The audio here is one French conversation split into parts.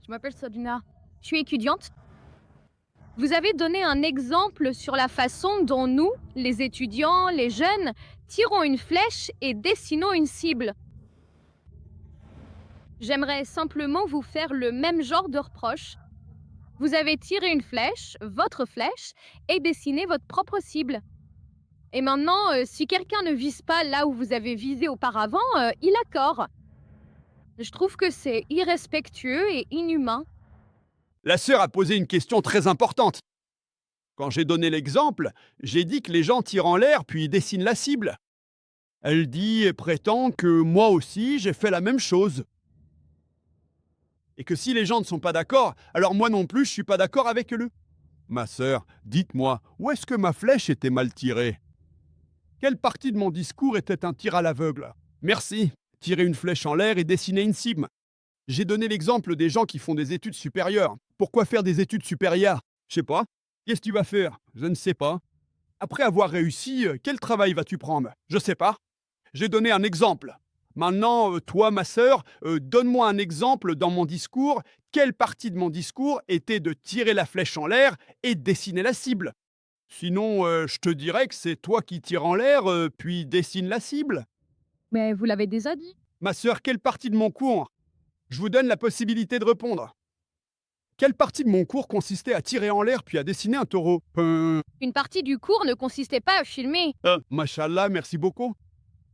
Je m'appelle Sabina. Je suis étudiante. Vous avez donné un exemple sur la façon dont nous, les étudiants, les jeunes, tirons une flèche et dessinons une cible. J'aimerais simplement vous faire le même genre de reproche. Vous avez tiré une flèche, votre flèche, et dessiné votre propre cible. Et maintenant, si quelqu'un ne vise pas là où vous avez visé auparavant, il a tort. Je trouve que c'est irrespectueux et inhumain. La sœur a posé une question très importante. Quand j'ai donné l'exemple, j'ai dit que les gens tirent en l'air puis dessinent la cible. Elle dit et prétend que moi aussi j'ai fait la même chose. Et que si les gens ne sont pas d'accord, alors moi non plus je suis pas d'accord avec eux. Ma sœur, dites-moi, où est-ce que ma flèche était mal tirée? Quelle partie de mon discours était un tir à l'aveugle? Merci. Tirer une flèche en l'air et dessiner une cible. J'ai donné l'exemple des gens qui font des études supérieures. Pourquoi faire des études supérieures? Je sais pas. Qu'est-ce que tu vas faire? Je ne sais pas. Après avoir réussi, quel travail vas-tu prendre? Je sais pas. J'ai donné un exemple. Maintenant, toi, ma sœur, donne-moi un exemple dans mon discours. Quelle partie de mon discours était de tirer la flèche en l'air et dessiner la cible? Sinon, je te dirais que c'est toi qui tires en l'air, puis dessine la cible. Mais vous l'avez déjà dit. Ma sœur, quelle partie de mon cours? Je vous donne la possibilité de répondre. Quelle partie de mon cours consistait à tirer en l'air puis à dessiner un taureau? Une partie du cours ne consistait pas à filmer. Mashallah, merci beaucoup.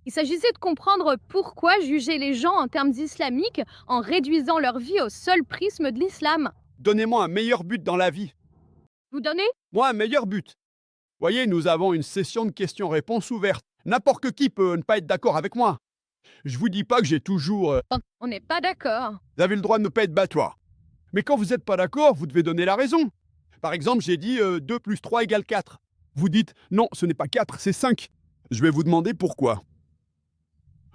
Il s'agissait de comprendre pourquoi juger les gens en termes islamiques en réduisant leur vie au seul prisme de l'islam. Donnez-moi un meilleur but dans la vie. Vous donnez? Moi, un meilleur but. Voyez, nous avons une session de questions-réponses ouverte. N'importe qui peut ne pas être d'accord avec moi. Je vous dis pas que j'ai toujours. On n'est pas d'accord. Vous avez le droit de ne pas être battoir. Mais quand vous n'êtes pas d'accord, vous devez donner la raison. Par exemple, j'ai dit 2 plus 3 égale 4. Vous dites non, ce n'est pas 4, c'est 5. Je vais vous demander pourquoi.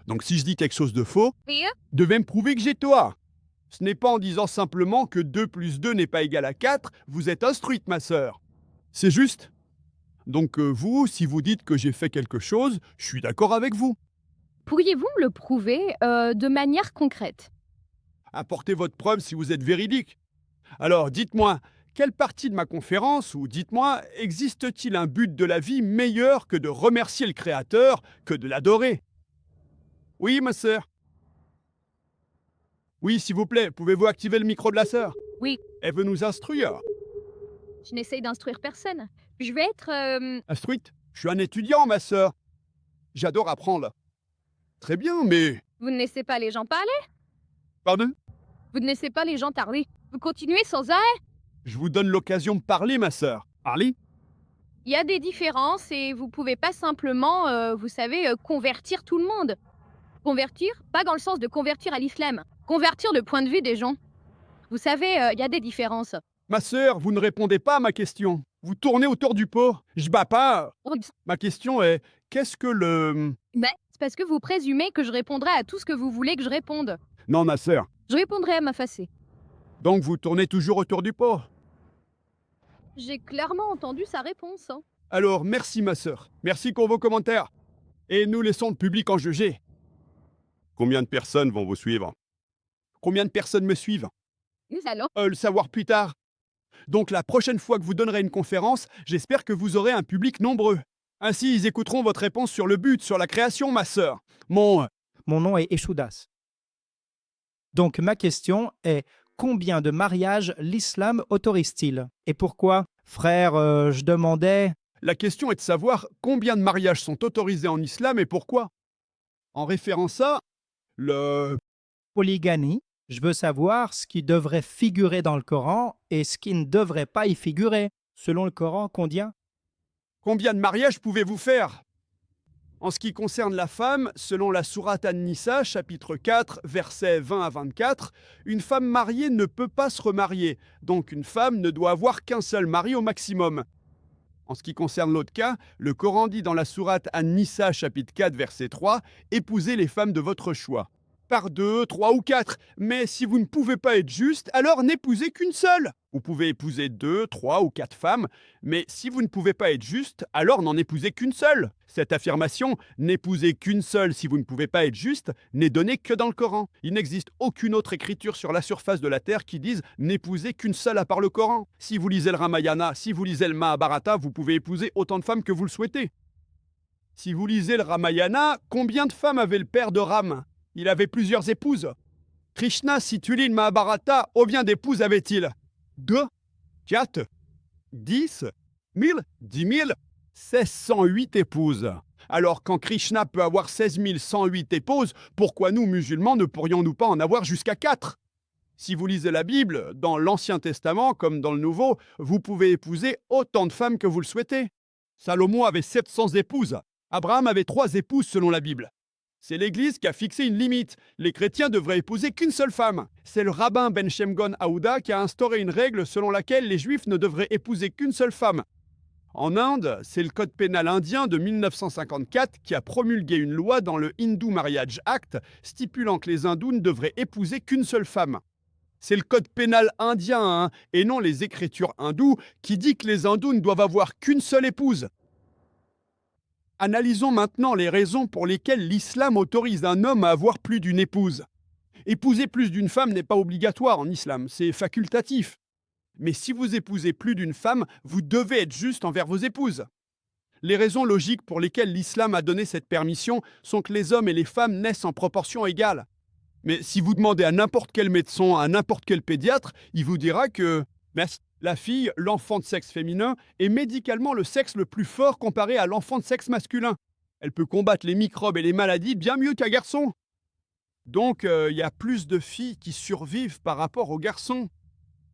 Donc si je dis quelque chose de faux, Et devez me prouver que j'ai tort. Ce n'est pas en disant simplement que 2 plus 2 n'est pas égal à 4, vous êtes instruite, ma sœur. C'est juste. Donc vous, si vous dites que j'ai fait quelque chose, je suis d'accord avec vous. pourriez-vous me le prouver de manière concrète? Apportez votre preuve si vous êtes véridique. Alors dites-moi, quelle partie de ma conférence, ou dites-moi, existe-t-il un but de la vie meilleur que de remercier le Créateur, que de l'adorer? Oui, ma sœur. Oui, s'il vous plaît, pouvez-vous activer le micro de la sœur? Oui. Elle veut nous instruire. Je n'essaye d'instruire personne. Je vais être... Instruite? Je suis un étudiant, ma sœur. J'adore apprendre. Très bien, mais... Vous ne laissez pas les gens parler? Pardon? Vous ne laissez pas les gens parler? Vous continuez sans arrêt? Je vous donne l'occasion de parler, ma sœur. Parlez. Il y a des différences et vous pouvez pas simplement, vous savez, convertir tout le monde. Convertir, pas dans le sens de convertir à l'islam. Convertir le point de vue des gens. Vous savez, il y a des différences. Ma sœur, vous ne répondez pas à ma question. Vous tournez autour du pot. Je bats pas. Oups. Ma question est, qu'est-ce que le... Mais c'est parce que vous présumez que je répondrai à tout ce que vous voulez que je réponde. Non, ma sœur. Je répondrai à ma facée. Donc vous tournez toujours autour du pot. J'ai clairement entendu sa réponse. Hein. Alors, merci, ma sœur. Merci pour vos commentaires. Et nous laissons le public en juger. Combien de personnes vont vous suivre? Combien de personnes me suivent? Nous allons. Le savoir plus tard. Donc la prochaine fois que vous donnerez une conférence, j'espère que vous aurez un public nombreux. Ainsi, ils écouteront votre réponse sur le but, sur la création, ma sœur. Mon nom est Eshoudas. Donc ma question est, combien de mariages l'islam autorise-t-il? Et pourquoi? Frère, je demandais... La question est de savoir combien de mariages sont autorisés en islam et pourquoi. En référence à le... Polygamie, je veux savoir ce qui devrait figurer dans le Coran et ce qui ne devrait pas y figurer. Selon le Coran, combien? Combien de mariages pouvez-vous faire? En ce qui concerne la femme, selon la sourate An-Nisa, chapitre 4, versets 20 à 24, une femme mariée ne peut pas se remarier, donc une femme ne doit avoir qu'un seul mari au maximum. En ce qui concerne l'autre cas, le Coran dit dans la sourate An-Nisa, chapitre 4, verset 3, « Épousez les femmes de votre choix ». par 2, 3 ou 4. Mais si vous ne pouvez pas être juste, alors n'épousez qu'une seule. Vous pouvez épouser 2, 3 ou 4 femmes, mais si vous ne pouvez pas être juste, alors n'en épousez qu'une seule. Cette affirmation, n'épousez qu'une seule si vous ne pouvez pas être juste, n'est donnée que dans le Coran. Il n'existe aucune autre écriture sur la surface de la terre qui dise n'épousez qu'une seule à part le Coran. Si vous lisez le Ramayana, si vous lisez le Mahabharata, vous pouvez épouser autant de femmes que vous le souhaitez. Si vous lisez le Ramayana, combien de femmes avait le père de Ram? Il avait plusieurs épouses. Krishna, si tu lis le Mahabharata, combien d'épouses avait-il? 2, 4, 10, 1000, 10 000, 1608 épouses. Alors quand Krishna peut avoir 16 108 épouses, pourquoi nous, musulmans, ne pourrions-nous pas en avoir jusqu'à 4? Si vous lisez la Bible, dans l'Ancien Testament comme dans le Nouveau, vous pouvez épouser autant de femmes que vous le souhaitez. Salomon avait 700 épouses. Abraham avait 3 épouses selon la Bible. C'est l'Église qui a fixé une limite. Les chrétiens devraient épouser qu'une seule femme. C'est le rabbin Ben Shemgon Aouda qui a instauré une règle selon laquelle les juifs ne devraient épouser qu'une seule femme. En Inde, c'est le code pénal indien de 1954 qui a promulgué une loi dans le Hindu Marriage Act stipulant que les hindous ne devraient épouser qu'une seule femme. C'est le code pénal indien, et non les écritures hindoues, qui dit que les hindous ne doivent avoir qu'une seule épouse. Analysons maintenant les raisons pour lesquelles l'islam autorise un homme à avoir plus d'une épouse. Épouser plus d'une femme n'est pas obligatoire en islam, c'est facultatif. Mais si vous épousez plus d'une femme, vous devez être juste envers vos épouses. Les raisons logiques pour lesquelles l'islam a donné cette permission sont que les hommes et les femmes naissent en proportion égale. Mais si vous demandez à n'importe quel médecin, à n'importe quel pédiatre, il vous dira que la fille, l'enfant de sexe féminin, est médicalement le sexe le plus fort comparé à l'enfant de sexe masculin. Elle peut combattre les microbes et les maladies bien mieux qu'un garçon. Donc, il y a plus de filles qui survivent par rapport aux garçons.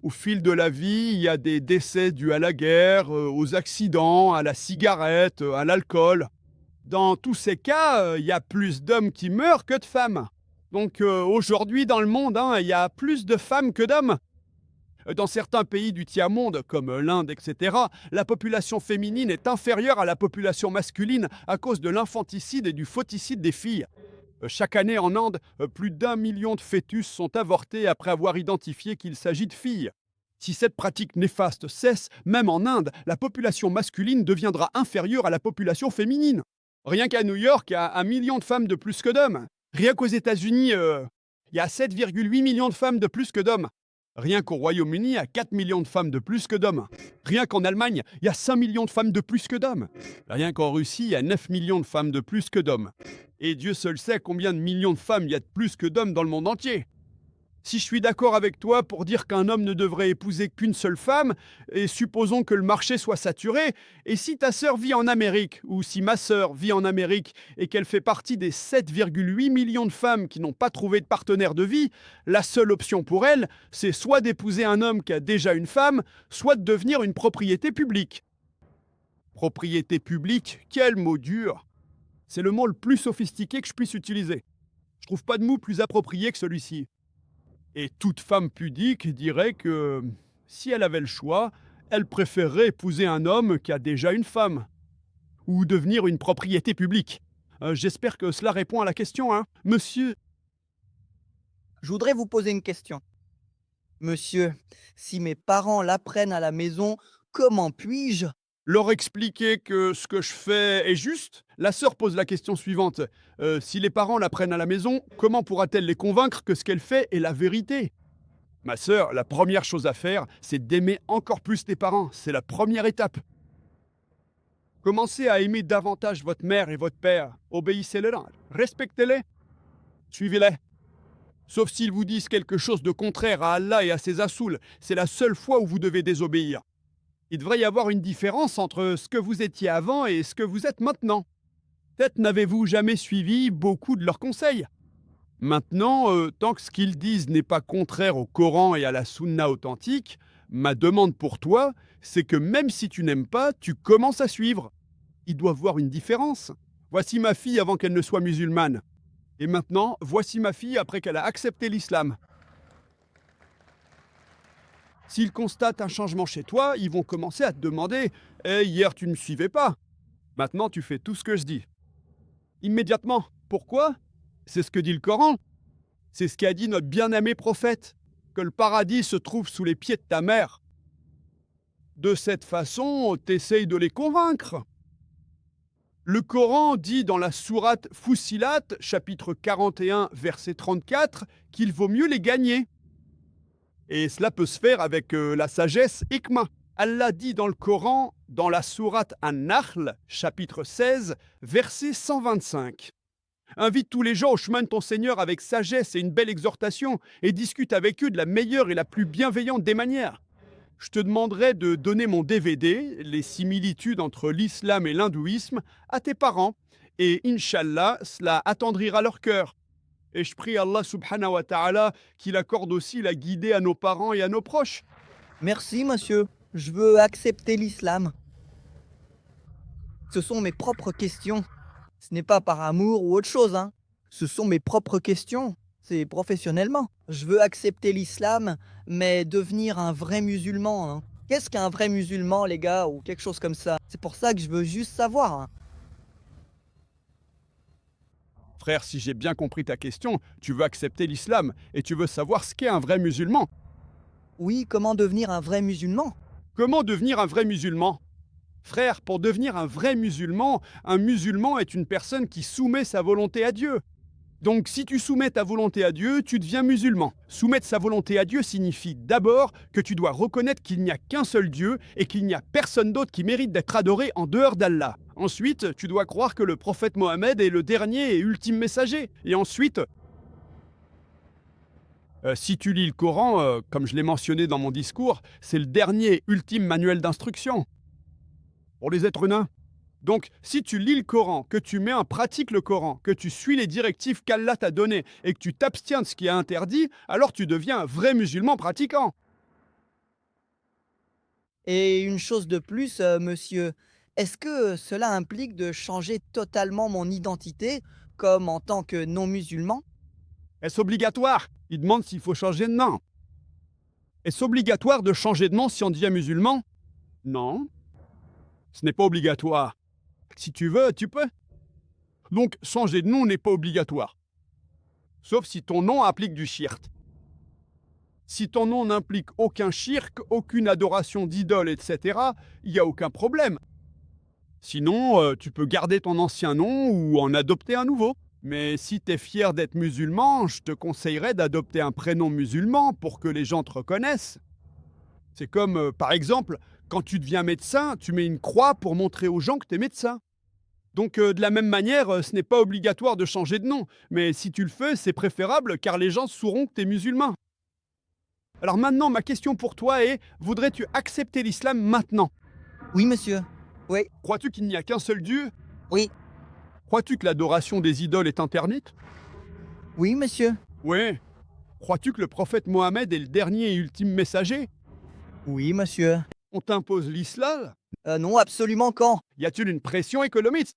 Au fil de la vie, il y a des décès dus à la guerre, aux accidents, à la cigarette, à l'alcool. Dans tous ces cas, il y a plus d'hommes qui meurent que de femmes. Donc aujourd'hui, dans le monde, il y a plus de femmes que d'hommes. Dans certains pays du tiers-monde, comme l'Inde, etc., la population féminine est inférieure à la population masculine à cause de l'infanticide et du foeticide des filles. Chaque année en Inde, plus d'1 million de fœtus sont avortés après avoir identifié qu'il s'agit de filles. Si cette pratique néfaste cesse, même en Inde, la population masculine deviendra inférieure à la population féminine. Rien qu'à New York, il y a 1 million de femmes de plus que d'hommes. Rien qu'aux États-Unis, il y a 7,8 millions de femmes de plus que d'hommes. Rien qu'au Royaume-Uni, il y a 4 millions de femmes de plus que d'hommes. Rien qu'en Allemagne, il y a 5 millions de femmes de plus que d'hommes. Rien qu'en Russie, il y a 9 millions de femmes de plus que d'hommes. Et Dieu seul sait combien de millions de femmes il y a de plus que d'hommes dans le monde entier. Si je suis d'accord avec toi pour dire qu'un homme ne devrait épouser qu'une seule femme, et supposons que le marché soit saturé, et si ta sœur vit en Amérique, ou si ma sœur vit en Amérique, et qu'elle fait partie des 7,8 millions de femmes qui n'ont pas trouvé de partenaire de vie, la seule option pour elle, c'est soit d'épouser un homme qui a déjà une femme, soit de devenir une propriété publique. Propriété publique, quel mot dur! C'est le mot le plus sophistiqué que je puisse utiliser. Je trouve pas de mot plus approprié que celui-ci. Et toute femme pudique dirait que si elle avait le choix, elle préférerait épouser un homme qui a déjà une femme. Ou devenir une propriété publique. J'espère que cela répond à la question, Monsieur. Je voudrais vous poser une question. Monsieur, si mes parents l'apprennent à la maison, comment puis-je? Leur expliquer que ce que je fais est juste? La sœur pose la question suivante. Si les parents l'apprennent à la maison, comment pourra-t-elle les convaincre que ce qu'elle fait est la vérité? Ma sœur, la première chose à faire, c'est d'aimer encore plus tes parents. C'est la première étape. Commencez à aimer davantage votre mère et votre père. Obéissez-leur, respectez-les, suivez-les. Sauf s'ils vous disent quelque chose de contraire à Allah et à ses assouls. C'est la seule fois où vous devez désobéir. Il devrait y avoir une différence entre ce que vous étiez avant et ce que vous êtes maintenant. Peut-être n'avez-vous jamais suivi beaucoup de leurs conseils. Maintenant, tant que ce qu'ils disent n'est pas contraire au Coran et à la Sunna authentique, ma demande pour toi, c'est que même si tu n'aimes pas, tu commences à suivre. Il doit y avoir une différence. Voici ma fille avant qu'elle ne soit musulmane. Et maintenant, voici ma fille après qu'elle a accepté l'islam. S'ils constatent un changement chez toi, ils vont commencer à te demander « Hey, hier tu ne me suivais pas. Maintenant tu fais tout ce que je dis. » Immédiatement. Pourquoi? C'est ce que dit le Coran. C'est ce qu'a dit notre bien-aimé prophète, que le paradis se trouve sous les pieds de ta mère. De cette façon, t'essayes de les convaincre. Le Coran dit dans la sourate Fussilat, chapitre 41, verset 34, qu'il vaut mieux les gagner. Et cela peut se faire avec la sagesse hikmah. Allah dit dans le Coran, dans la sourate An-Nahl, chapitre 16, verset 125. Invite tous les gens au chemin de ton Seigneur avec sagesse et une belle exhortation et discute avec eux de la meilleure et la plus bienveillante des manières. Je te demanderai de donner mon DVD, les similitudes entre l'islam et l'hindouisme, à tes parents. Et Inch'Allah, cela attendrira leur cœur. Et je prie Allah subhanahu wa ta'ala qu'il accorde aussi la guidée à nos parents et à nos proches. Merci, monsieur. Je veux accepter l'islam. Ce sont mes propres questions. Ce n'est pas par amour ou autre chose, hein. Ce sont mes propres questions. C'est professionnellement. Je veux accepter l'islam, mais devenir un vrai musulman, hein. Qu'est-ce qu'un vrai musulman, les gars, ou quelque chose comme ça? C'est pour ça que je veux juste savoir, hein. Frère, si j'ai bien compris ta question, tu veux accepter l'islam et tu veux savoir ce qu'est un vrai musulman. Oui, comment devenir un vrai musulman? Comment devenir un vrai musulman? Frère, pour devenir un musulman est une personne qui soumet sa volonté à Dieu. Donc si tu soumets ta volonté à Dieu, tu deviens musulman. Soumettre sa volonté à Dieu signifie d'abord que tu dois reconnaître qu'il n'y a qu'un seul Dieu et qu'il n'y a personne d'autre qui mérite d'être adoré en dehors d'Allah. Ensuite, tu dois croire que le prophète Mohammed est le dernier et ultime messager. Et ensuite, si tu lis le Coran, comme je l'ai mentionné dans mon discours, c'est le dernier et ultime manuel d'instruction pour les êtres humains. Donc, si tu lis le Coran, que tu mets en pratique le Coran, que tu suis les directives qu'Allah t'a données et que tu t'abstiens de ce qui est interdit, alors tu deviens un vrai musulman pratiquant. Et une chose de plus, monsieur, est-ce que cela implique de changer totalement mon identité, comme en tant que non-musulman? Est-ce obligatoire? Il demande s'il faut changer de nom. Est-ce obligatoire de changer de nom si on devient musulman? Non. Ce n'est pas obligatoire. Si tu veux, tu peux. Donc, changer de nom n'est pas obligatoire. Sauf si ton nom implique du shirk. Si ton nom n'implique aucun shirk, aucune adoration d'idole, etc., il n'y a aucun problème. Sinon, tu peux garder ton ancien nom ou en adopter un nouveau. Mais si tu es fier d'être musulman, je te conseillerais d'adopter un prénom musulman pour que les gens te reconnaissent. C'est comme, par exemple, quand tu deviens médecin, tu mets une croix pour montrer aux gens que tu es médecin. Donc, de la même manière, ce n'est pas obligatoire de changer de nom. Mais si tu le fais, c'est préférable car les gens sauront que tu es musulman. Alors maintenant, ma question pour toi est, voudrais-tu accepter l'islam maintenant? Oui, monsieur. Oui. Crois-tu qu'il n'y a qu'un seul Dieu? Oui. Crois-tu que l'adoration des idoles est interdite? Oui, monsieur. Oui. Crois-tu que le prophète Mohammed est le dernier et ultime messager? Oui, monsieur. On t'impose l'islam? Non, absolument quand? Y a-t-il une pression économique?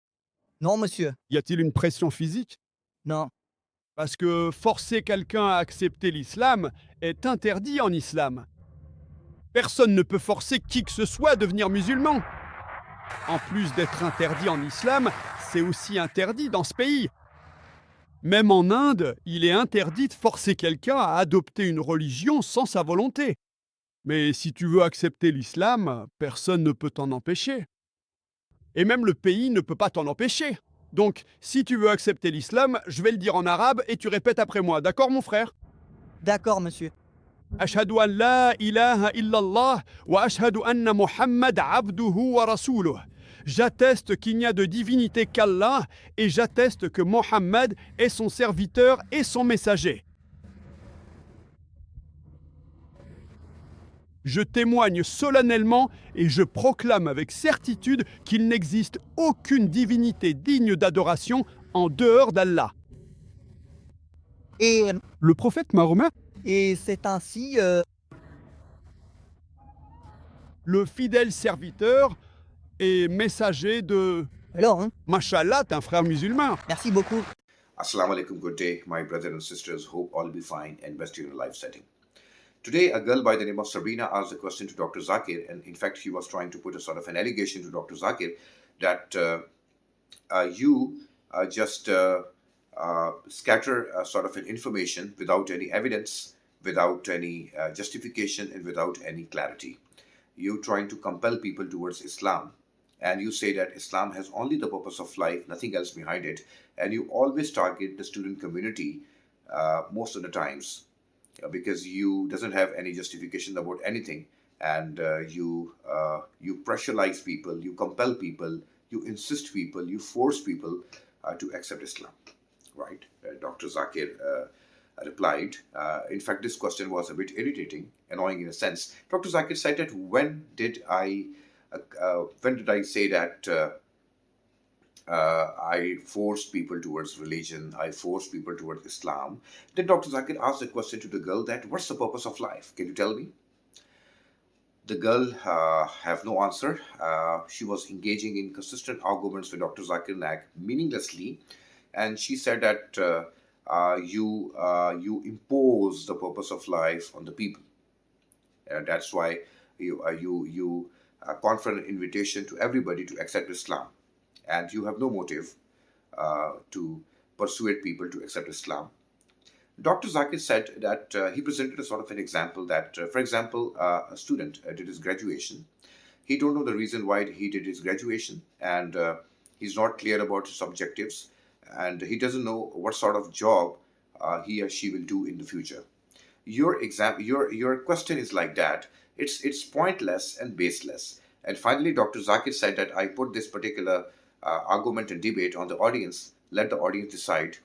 Non, monsieur. Y a-t-il une pression physique? Non. Parce que forcer quelqu'un à accepter l'islam est interdit en islam. Personne ne peut forcer qui que ce soit à devenir musulman. En plus d'être interdit en islam, c'est aussi interdit dans ce pays. Même en Inde, il est interdit de forcer quelqu'un à adopter une religion sans sa volonté. Mais si tu veux accepter l'islam, personne ne peut t'en empêcher. Et même le pays ne peut pas t'en empêcher. Donc, si tu veux accepter l'islam, je vais le dire en arabe et tu répètes après moi. D'accord, mon frère? D'accord, monsieur. Ashhadu an la ilaha illallah wa ashhadu anna Muhammad abduhu wa rasuluh. J'atteste qu'il n'y a de divinité qu'Allah et j'atteste que Mohammed est son serviteur et son messager. Je témoigne solennellement et je proclame avec certitude qu'il n'existe aucune divinité digne d'adoration en dehors d'Allah. Et, Le prophète Mahomet, et c'est ainsi... le fidèle serviteur et messager de... Alors, hein? Mashallah, t'es un frère musulman. Merci beaucoup. Assalamu alaikum, good day, my brothers and sisters. Hope all be fine and best in your life setting. Today, a girl by the name of Sabrina asked a question to Dr. Zakir, and in fact, she was trying to put a sort of an allegation to Dr. Zakir that you just scatter sort of an information without any evidence, without any justification, and without any clarity. You're trying to compel people towards Islam, and you say that Islam has only the purpose of life, nothing else behind it, and you always target the student community most of the times because you doesn't have any justification about anything, and you pressurize people, you compel people, you insist people, you force people to accept Islam, right? Dr. Zakir replied. In fact, this question was a bit irritating, annoying in a sense. Dr. Zakir said that when did I say that I forced people towards religion, I forced people towards Islam? Then Dr. Zakir asked the question to the girl that what's the purpose of life? Can you tell me? The girl have no answer. She was engaging in consistent arguments with Dr. Zakir Naik meaninglessly, and she said that you impose the purpose of life on the people. That's why you confer an invitation to everybody to accept Islam, and you have no motive to persuade people to accept Islam. Dr. Zakir said that he presented a sort of an example that, for example, a student did his graduation. He don't know the reason why he did his graduation, and he's not clear about his objectives, and he doesn't know what sort of job he or she will do in the future. Your question is like that. It's pointless and baseless. And finally, Dr. Zakir said that I put this particular argument and debate on the audience. Let the audience decide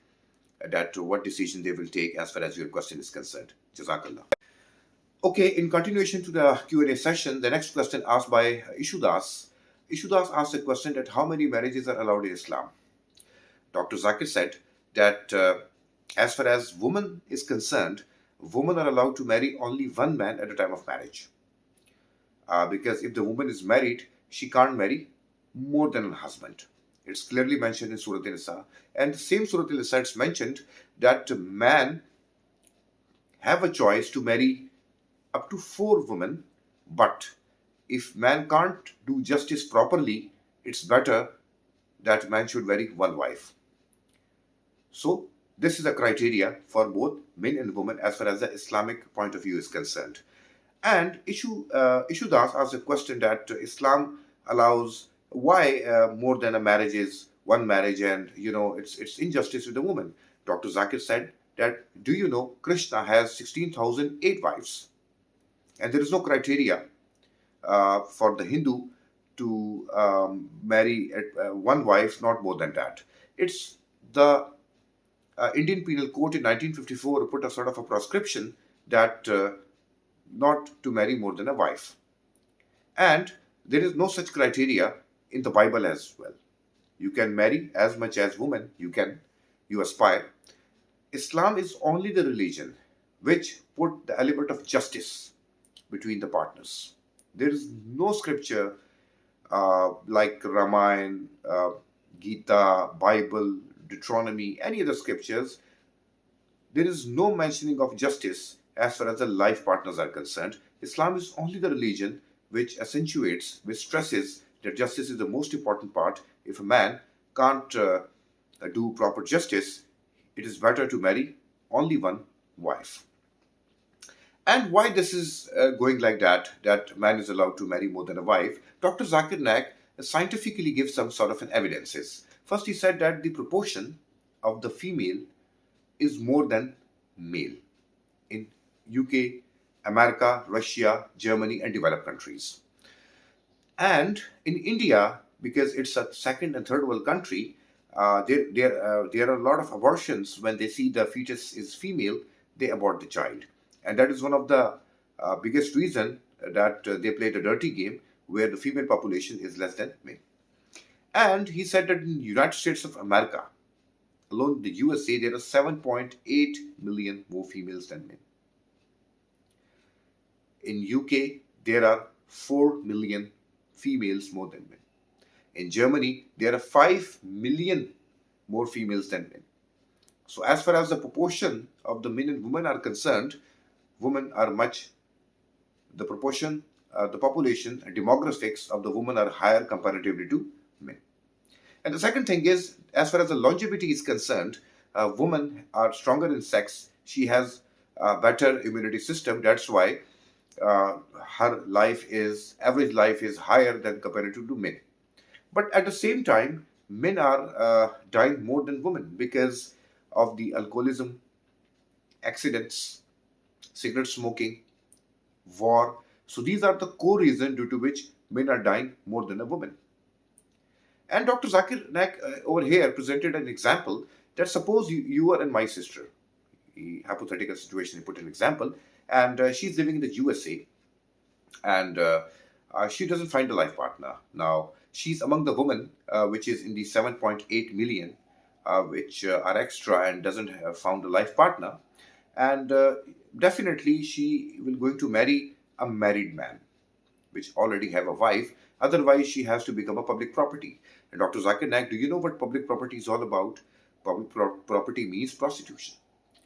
that what decision they will take as far as your question is concerned. Jazakallah. Okay, in continuation to the Q&A session, the next question asked by Ishudas. Ishudas asked a question that how many marriages are allowed in Islam? Dr. Zakir said that as far as woman is concerned, women are allowed to marry only one man at the time of marriage. Because if the woman is married, she can't marry more than a husband. It's clearly mentioned in Surah An-Nisa. And the same Surah An-Nisa it's mentioned that man have a choice to marry up to 4 women, but if man can't do justice properly, it's better that man should marry one wife. So this is a criteria for both men and women as far as the Islamic point of view is concerned. And Ishudas asked a question that Islam allows why more than a marriage is one marriage, and it's injustice with the woman. Dr. Zakir said that do you know Krishna has 16,008 wives, and there is no criteria for the Hindu to marry one wife, not more than that. It's the Indian Penal Code in 1954 put a sort of a prescription that not to marry more than a wife, and there is no such criteria in the Bible as well. You can marry as much as woman you aspire. Islam is only the religion which put the element of justice between the partners. There is no scripture like Ramayana, Gita, Bible, Deuteronomy, any other scriptures. There is no mentioning of justice as far as the life partners are concerned. Islam is only the religion which accentuates, which stresses that justice is the most important part. If a man can't do proper justice, it is better to marry only one wife. And why this is going like that man is allowed to marry more than a wife, Dr. Zakir Naik scientifically gives some sort of an evidences. First, he said that the proportion of the female is more than male in UK, America, Russia, Germany, and developed countries. And in India, because it's a second and third world country, there are a lot of abortions. When they see the fetus is female, they abort the child. And that is one of the biggest reason that they play the dirty game where the female population is less than male. And he said that in the United States of America, alone the USA, there are 7.8 million more females than men. In UK, there are 4 million females more than men. In Germany, there are 5 million more females than men. So as far as the proportion of the men and women are concerned, women are the proportion, the population and demographics of the women are higher comparatively to men. And the second thing is, as far as the longevity is concerned, women are stronger in sex. She has a better immunity system. That's why her average life is higher than comparative to men. But at the same time, men are dying more than women because of the alcoholism, accidents, cigarette smoking, war. So these are the core reasons due to which men are dying more than a woman. And Dr. Zakir Naik over here presented an example that suppose you are and my sister, the hypothetical situation, he put an example, and she's living in the USA, and she doesn't find a life partner. Now, she's among the women, which is in the 7.8 million, which are extra and doesn't have found a life partner. And definitely she will going to marry a married man, which already have a wife. Otherwise, she has to become a public property. And Dr. Zakir Naik, do you know what public property is all about? Public property means prostitution.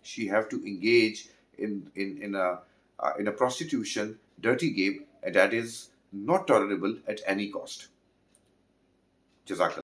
She have to engage in a prostitution, dirty game, and that is not tolerable at any cost. Jazakallah.